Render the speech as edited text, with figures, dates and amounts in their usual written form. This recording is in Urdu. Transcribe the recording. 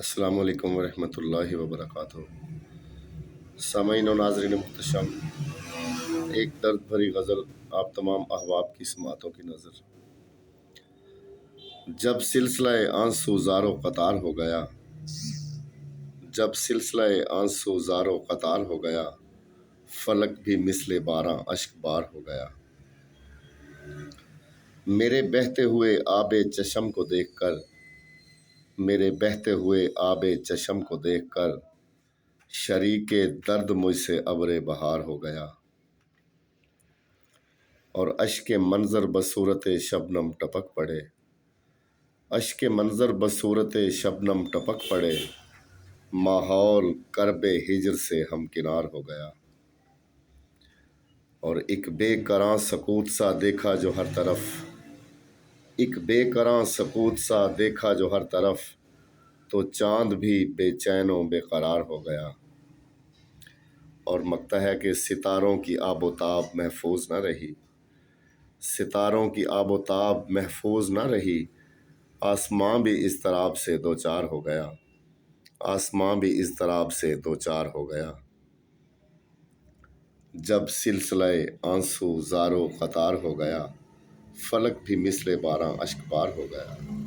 السلام علیکم ورحمۃ اللہ وبرکاتہ۔ سامعین و ناظرین محتشم، ایک درد بھری غزل آپ تمام احباب کی سماعتوں کی نظر۔ جب سلسلہ آنسو زار و قطار ہو گیا، جب سلسلہ آنسو زار و قطار ہو گیا، فلک بھی مثل باراں اشک بار ہو گیا۔ میرے بہتے ہوئے آب چشم کو دیکھ کر، میرے بہتے ہوئے آب چشم کو دیکھ کر، شریک درد مجھ سے ابر بہار ہو گیا۔ اور اشک منظر بصورت شبنم ٹپک پڑے، اشک منظر بصورت شبنم ٹپک پڑے، ماحول کرب ہجر سے ہمکنار ہو گیا۔ اور ایک بے کراں سکوت سا دیکھا جو ہر طرف، ایک بے کراں سکوت سا دیکھا جو ہر طرف، تو چاند بھی بے چین و بے قرار ہو گیا۔ اور مکتا ہے کہ ستاروں کی آب و تاب محفوظ نہ رہی، ستاروں کی آب و تاب محفوظ نہ رہی، آسماں بھی اضطراب سے دوچار ہو گیا، آسماں بھی اضطراب سے دوچار ہو گیا۔ جب سلسلہ آنسو زار و قطار ہو گیا، فلک بھی مثل باراں اشک بار ہو گیا۔